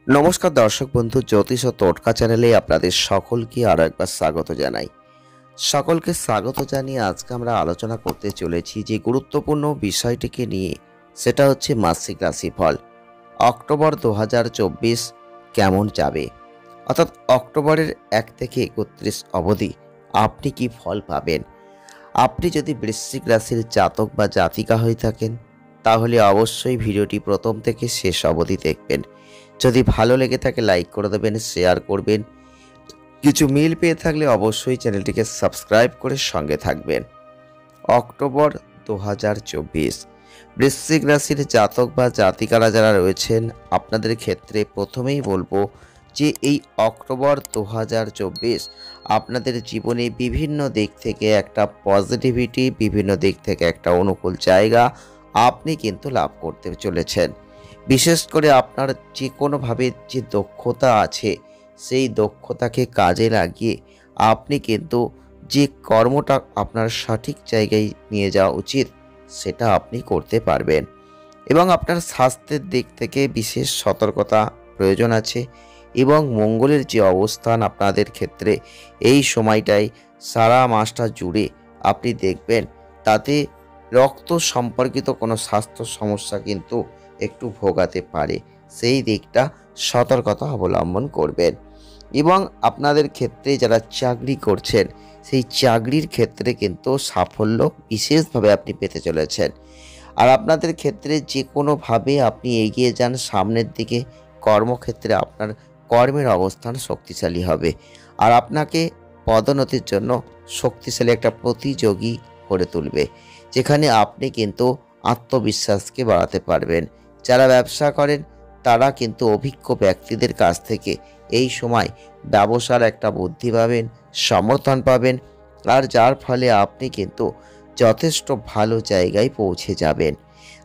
নমস্কার দর্শক বন্ধু, জ্যোতিষ ও টোটকা চ্যানেলে আপনাদের সকলকে আরো একবার স্বাগত জানাই। সকলকে স্বাগত জানিয়ে আজকে আমরা আলোচনা করতে চলেছি যে গুরুত্বপূর্ণ বিষয়টিকে নিয়ে, সেটা হচ্ছে মাসিক রাশিফল। অক্টোবর 2024 কেমন যাবে, অর্থাৎ অক্টোবরের 1 থেকে 31 অবধি আপনি কি ফল পাবেন। আপনি যদি বৃশ্চিক রাশির জাতক বা জাতিকা হয়ে থাকেন, তাহলে অবশ্যই ভিডিওটি প্রথম থেকে শেষ অবধি দেখবেন। যদি ভালো লেগে থাকে লাইক করে দেবেন, শেয়ার করবেন। কিছু মিল পেয়ে থাকলে অবশ্যই চ্যানেলটিকে সাবস্ক্রাইব করে সঙ্গে থাকবেন। অক্টোবর 2024 বৃশ্চিক রাশির জাতক বা জাতিকারা যারা রয়েছেন, আপনাদের ক্ষেত্রে প্রথমেই বলবো যে এই অক্টোবর 2024 আপনাদের জীবনে বিভিন্ন দিক থেকে একটা পজিটিভিটি, বিভিন্ন দিক থেকে একটা অনুকূল জায়গা আপনি কিন্তু লাভ করতে চলেছেন। বিশেষ করে আপনার যে কোনোভাবে যে দক্ষতা আছে, সেই দক্ষতাকে কাজে লাগিয়ে আপনি কিন্তু যে কর্মটা আপনার সঠিক জায়গায় নিয়ে যাওয়া উচিত, সেটা আপনি করতে পারবেন। এবং আপনার স্বাস্থ্যের দিক থেকে বিশেষ সতর্কতা প্রয়োজন আছে। এবং মঙ্গলের যে অবস্থান আপনাদের ক্ষেত্রে এই সময়টায় সারা মাসটা জুড়ে আপনি দেখবেন, তাতে রক্ত সম্পর্কিত কোনো স্বাস্থ্য সমস্যা কিন্তু একটু ভোগাতে পারে। সেই দিকটা সতর্কতা অবলম্বন করবেন। এবং আপনাদের ক্ষেত্রে যারা চাকরি করছেন, সেই চাকরির ক্ষেত্রে কিন্তু সাফল্য বিশেষভাবে আপনি পেতে চলেছেন। আর আপনাদের ক্ষেত্রে যে কোনোভাবে আপনি এগিয়ে যান সামনের দিকে, কর্মক্ষেত্রে আপনার কর্মের অবস্থান শক্তিশালী হবে। আর আপনাকে পদোন্নতির জন্য শক্তিশালী একটা প্রতিযোগী করে তুলবে, যেখানে আপনি কিন্তু আত্মবিশ্বাসকে বাড়াতে পারবেন। যারা ব্যবসা করেন, তারা কিন্তু অভিজ্ঞ ব্যক্তিদের কাছ থেকে এই সময় ব্যবসার একটা বুদ্ধি পাবেন, সমর্থন পাবেন। আর যার ফলে আপনি কিন্তু যথেষ্ট ভালো জায়গায় পৌঁছে যাবেন।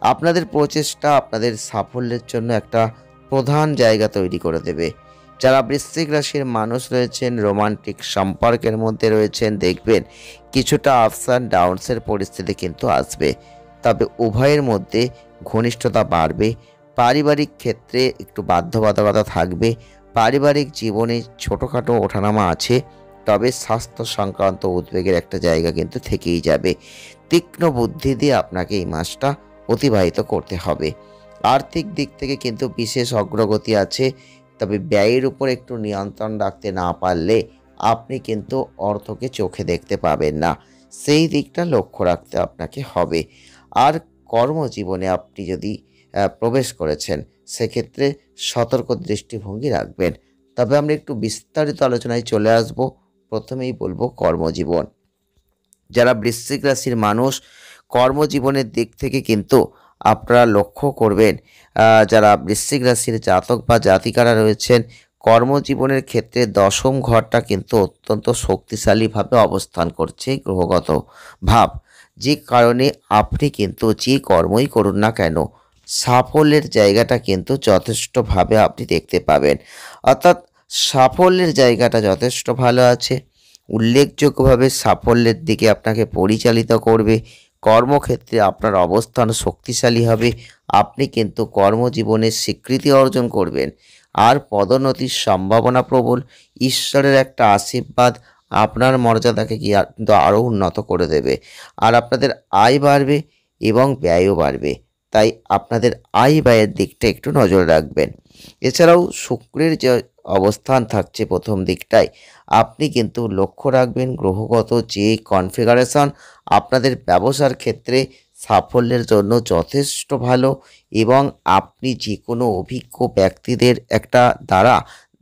আপনাদের প্রচেষ্টা আপনাদের সাফল্যের জন্য একটা প্রধান জায়গা তৈরি করে দেবে। যারা বৃশ্চিক রাশির মানুষ রয়েছেন, রোমান্টিক সম্পর্কের মধ্যে রয়েছেন, দেখবেন কিছুটা আপস অ্যান্ড ডাউনসের পরিস্থিতি কিন্তু আসবে। তবে উভয়ের মধ্যে ঘনিষ্ঠতা বাড়বে। পারিবারিক ক্ষেত্রে একটু বাধ্যবাধকতা থাকবে। পারিবারিক জীবনে ছোটোখাটো ওঠানামা আছে, তবে স্বাস্থ্য সংক্রান্ত উদ্বেগের একটা জায়গা কিন্তু থেকেই যাবে। তীক্ষ্ণ বুদ্ধি দিয়ে আপনাকে এই মাসটা অতিবাহিত করতে হবে। আর্থিক দিক থেকে কিন্তু বিশেষ অগ্রগতি আছে, তবে ব্যয়ের উপর একটু নিয়ন্ত্রণ রাখতে না পারলে আপনি কিন্তু অর্থকে চোখে দেখতে পাবেন না। সেই দিকটা লক্ষ্য রাখতে আপনাকে হবে। আর কর্মজীবনে আপনি যদি প্রবেশ করেছেন, সেক্ষেত্রে সতর্ক দৃষ্টিভঙ্গি রাখবেন। তবে আমরা একটু বিস্তারিত আলোচনায় চলে আসব। প্রথমেই বলবো কর্মজীবন। যারা বৃশ্চিক রাশির মানুষ, কর্মজীবনের দিক থেকে কিন্তু আপনারা লক্ষ্য করবেন, যারা বৃশ্চিক রাশির জাতক বা জাতিকারা রয়েছেন, কর্মজীবনের ক্ষেত্রে দশম ঘরটা কিন্তু অত্যন্ত শক্তিশালীভাবে অবস্থান করছে গ্রহগত ভাব। যে কারণে আপনি কিন্তু যে কর্মই করুন না কেন, সাফল্যের জায়গাটা কিন্তু যথেষ্টভাবে আপনি দেখতে পাবেন। অর্থাৎ সাফল্যের জায়গাটা যথেষ্ট ভালো আছে। উল্লেখযোগ্যভাবে সাফল্যের দিকে আপনাকে পরিচালিত করবে। কর্মক্ষেত্রে আপনার অবস্থান শক্তিশালী হবে। আপনি কিন্তু কর্মজীবনে স্বীকৃতি অর্জন করবেন। আর পদোন্নতির সম্ভাবনা প্রবল। ঈশ্বরের একটা আশীর্বাদ আপনার মর্যাদাকে কিন্তু আরও উন্নত করে দেবে। আর আপনাদের আয় বাড়বে এবং ব্যয়ও বাড়বে। তাই আপনাদের আয় ব্যয়ের দিকটা একটু নজর রাখবেন। এছাড়াও শুক্রের যে অবস্থান থাকছে প্রথম দিকটায়, আপনি কিন্তু লক্ষ্য রাখবেন গ্রহগত যে কনফিগারেশন আপনাদের ব্যবসার ক্ষেত্রে সাফল্যের জন্য যথেষ্ট ভালো। এবং আপনি যে কোনো অভিজ্ঞ ব্যক্তিদের একটা দ্বারা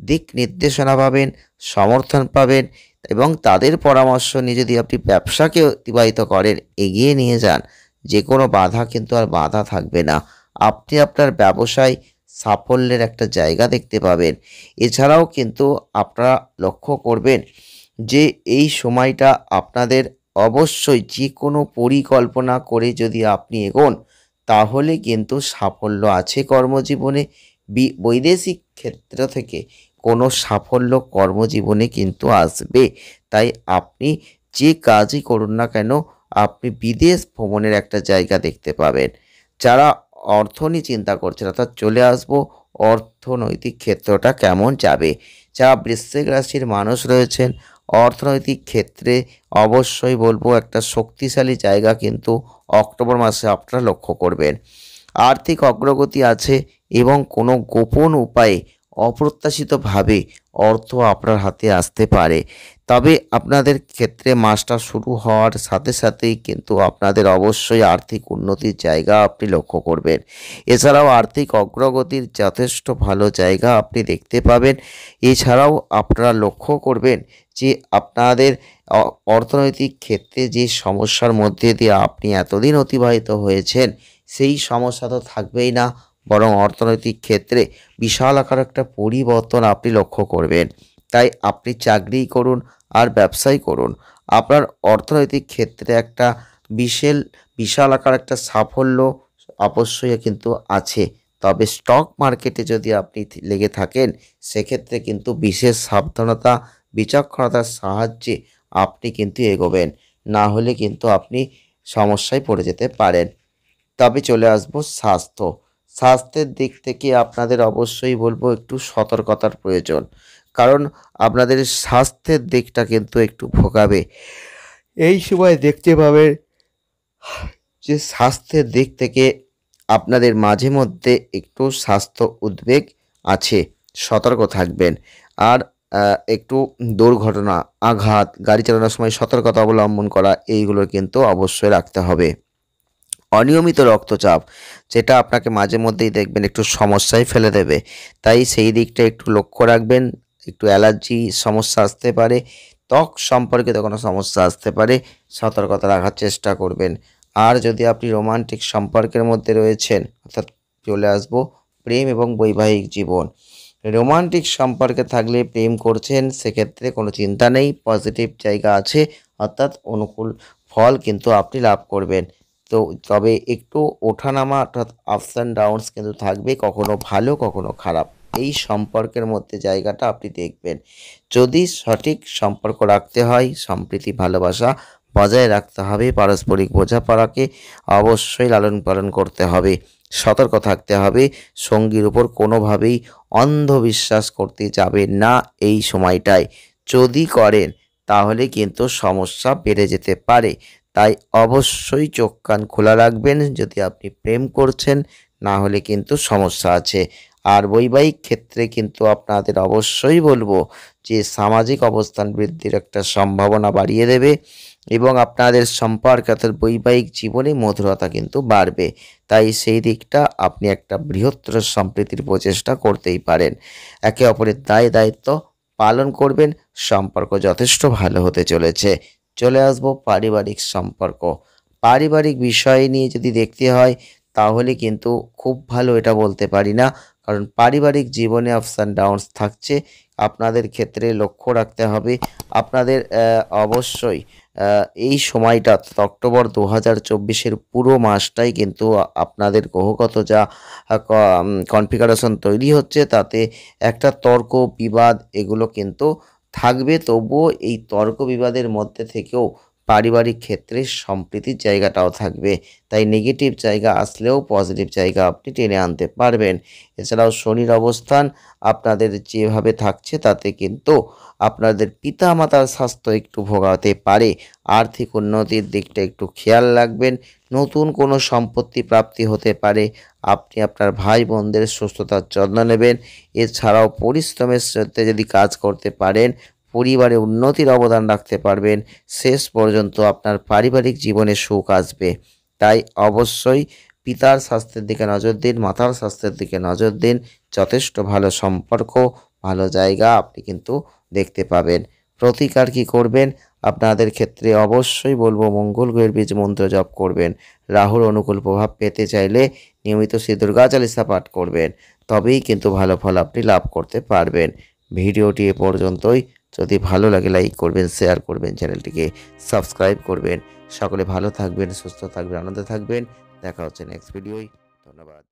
দিক নির্দেশনা পাবেন, সমর্থন পাবেন। এবং তাদের পরামর্শ নিয়ে যদি আপনি ব্যবসাকে অতিবাহিত করেন, এগিয়ে নিয়ে যান, যে কোনো বাধা কিন্তু আর বাধা থাকবে না। আপনি আপনার ব্যবসায় সাফল্যের একটা জায়গা দেখতে পাবেন। এছাড়াও কিন্তু আপনারা লক্ষ্য করবেন যে এই সময়টা আপনাদের অবশ্যই যে কোনো পরিকল্পনা করে যদি আপনি এগোন, তাহলে কিন্তু সাফল্য আছে কর্মজীবনে। বৈদেশিক ক্ষেত্র থেকে কোনো সাফল্য কর্মজীবনে কিন্তু আসবে। তাই আপনি যে কাজই করুন না কেন, আপনি বিদেশ ভ্রমণের একটা জায়গা দেখতে পাবেন। যারা অর্থ নিয়ে চিন্তা করছেন, অর্থাৎ চলে আসবো অর্থনৈতিক ক্ষেত্রটা কেমন যাবে। যারা বৃশ্চিক রাশির মানুষ রয়েছেন, অর্থনৈতিক ক্ষেত্রে অবশ্যই বলবো একটা শক্তিশালী জায়গা কিন্তু অক্টোবর মাসে আপনারা লক্ষ্য করবেন। আর্থিক অগ্রগতি আছে এবং কোনো গোপন উপায়ে অপ্রত্যাশিতভাবে অর্থ আপনার হাতে আসতে পারে। তবে আপনাদের ক্ষেত্রে মাসটা শুরু হওয়ার সাথে সাথেই কিন্তু আপনাদের অবশ্যই আর্থিক উন্নতির জায়গা আপনি লক্ষ্য করবেন। এছাড়াও আর্থিক অগ্রগতির যথেষ্ট ভালো জায়গা আপনি দেখতে পাবেন। এছাড়াও আপনারা লক্ষ্য করবেন যে আপনাদের অর্থনৈতিক ক্ষেত্রে যে সমস্যার মধ্যে দিয়ে আপনি এতদিন অতিবাহিত হয়েছেন, সেই সমস্যা তো থাকবেই না, বরং অর্থনৈতিক ক্ষেত্রে বিশাল আকার একটা পরিবর্তন আপনি লক্ষ্য করবেন। তাই আপনি চাকরি করুন আর ব্যবসাই করুন, আপনার অর্থনৈতিক ক্ষেত্রে একটা বিশাল বিশাল আকার একটা সাফল্য অবশ্যই কিন্তু আছে। তবে স্টক মার্কেটে যদি আপনি লেগে থাকেন, সেক্ষেত্রে কিন্তু বিশেষ সাবধানতা বিচক্ষণতার সাহায্যে আপনি কিন্তু এগোবেন, না হলে কিন্তু আপনি সমস্যায় পড়ে যেতে পারেন। তবে চলে আসবো স্বাস্থ্য। স্বাস্থ্যের দিক থেকে আপনাদের অবশ্যই বলবো একটু সতর্কতার প্রয়োজন। কারণ আপনাদের স্বাস্থ্যের দিকটা কিন্তু একটু ভোগাবে। এই সময় দেখতে পাবেন যে স্বাস্থ্যের দিক থেকে আপনাদের মাঝে মধ্যে একটু স্বাস্থ্য উদ্বেগ আছে, সতর্ক থাকবেন। আর একটু দুর্ঘটনা, আঘাত, গাড়ি চালানোর সময় সতর্কতা অবলম্বন করা, এইগুলো কিন্তু অবশ্যই রাখতে হবে। অনিয়মিত রক্তচাপ, যেটা আপনাকে মাঝে মধ্যেই দেখবেন একটু সমস্যায় ফেলে দেবে, তাই সেই দিকটা একটু লক্ষ্য রাখবেন। একটু অ্যালার্জি সমস্যা আসতে পারে, ত্বক সম্পর্কিত কোনো সমস্যা আসতে পারে, সতর্কতা রাখার চেষ্টা করবেন। আর যদি আপনি রোমান্টিক সম্পর্কের মধ্যে রয়েছেন, অর্থাৎ চলে আসবো প্রেম এবং বৈবাহিক জীবন। রোমান্টিক সম্পর্কে থাকলে প্রেম করছেন, সেক্ষেত্রে কোনো চিন্তা নেই, পজিটিভ জায়গা আছে, অর্থাৎ অনুকূল ফল কিন্তু আপনি লাভ করবেন। তো তবে একটু ওঠানামা অর্থাৎ আপস অ্যান্ড ডাউনস কিন্তু থাকবে, কখনো ভালো কখনো খারাপ। এই সম্পর্কের মধ্যে জায়গাটা আপনি দেখবেন। যদি সঠিক সম্পর্ক রাখতে হয়, সম্প্রীতি ভালোবাসা বজায় রাখতে হবে, পারস্পরিক বোঝাপড়াকে অবশ্যই লালন পালন করতে হবে, সতর্ক থাকতে হবে। সঙ্গীর উপর কোনোভাবেই অন্ধবিশ্বাস করতে যাবেন না এই সময়টায়। যদি করেন তাহলে কিন্তু সমস্যা বেড়ে যেতে পারে। তাই অবশ্যই চোখ কান খোলা রাখবেন যদি আপনি প্রেম করছেন, না হলে কিন্তু সমস্যা আছে। আর বৈবাহিক ক্ষেত্রে কিন্তু আপনাদের অবশ্যই বলবো যে সামাজিক অবস্থান বৃদ্ধির একটা সম্ভাবনা বাড়িয়ে দেবে এবং আপনাদের সম্পর্ক অর্থাৎ বৈবাহিক জীবনে মধুরতা কিন্তু বাড়বে। তাই সেই দিকটা আপনি একটা বৃহত্তর সম্প্রীতির প্রচেষ্টা করতেই পারেন। একে অপরের দায়িত্ব পালন করবেন, সম্পর্ক যথেষ্ট ভালো হতে চলেছে। চলে আসবো পারিবারিক সম্পর্ক। পারিবারিক বিষয় নিয়ে যদি দেখতে হয়, তাহলে কিন্তু খুব ভালো এটা বলতে পারি না, কারণ পারিবারিক জীবনে আপস অ্যান্ড ডাউনস থাকছে। আপনাদের ক্ষেত্রে লক্ষ্য রাখতে হবে আপনাদের অবশ্যই এই সময়টা অর্থাৎ অক্টোবর 2024-এর পুরো মাসটাই কিন্তু আপনাদের গ্রহগত যা কনফিগারেশন তৈরি হচ্ছে, তাতে একটা তর্ক বিবাদ এগুলো কিন্তু থাকবে। তবুও এই তর্ক বিবাদের মধ্যে থেকেও পারিবারিক ক্ষেত্রে সম্প্রীতির জায়গাটাও থাকবে। তাই নেগেটিভ জায়গা আসলেও পজিটিভ জায়গা আপনি টেনে আনতে পারবেন। এছাড়াও শনির অবস্থান আপনাদের যেভাবে থাকছে, তাতে কিন্তু আপনাদের পিতামাতার স্বাস্থ্য একটু ভোগাতে পারে। আর্থিক উন্নতির দিকটা একটু খেয়াল রাখবেন। নতুন কোনো সম্পত্তি প্রাপ্তি হতে পারে। আপনি আপনার ভাই বোনদের সুস্থতার যত্ন নেবেন। এছাড়াও পরিশ্রমের সাথে যদি কাজ করতে পারেন, পরিবারে উন্নতির অবদান রাখতে পারবেন, শেষ পর্যন্ত আপনার পারিবারিক জীবনে সুখ আসবে। তাই অবশ্যই পিতার স্বাস্থ্যের দিকে নজর দিন, মাতার স্বাস্থ্যের দিকে নজর দিন। যথেষ্ট ভালো সম্পর্ক, ভালো জায়গা আপনি কিন্তু দেখতে পাবেন। প্রতিকার কি করবেন? আপনাদের ক্ষেত্রে অবশ্যই বলবো মঙ্গল গ্রহের বীজ মন্ত্র জপ করবেন। রাহুর অনুকূল প্রভাব পেতে চাইলে নিয়মিত শ্রী দুর্গা চালিসা পাঠ করবেন, তবেই কিন্তু ভালো ফল আপনি লাভ করতে পারবেন। ভিডিওটি এ পর্যন্তই। যদি ভালো লাগে লাইক করবেন, শেয়ার করবেন, চ্যানেলটিকে সাবস্ক্রাইব করবেন। সকলে ভালো থাকবেন, সুস্থ থাকবেন, আনন্দে থাকবেন। দেখা হচ্ছে নেক্সট ভিডিওয়। ধন্যবাদ।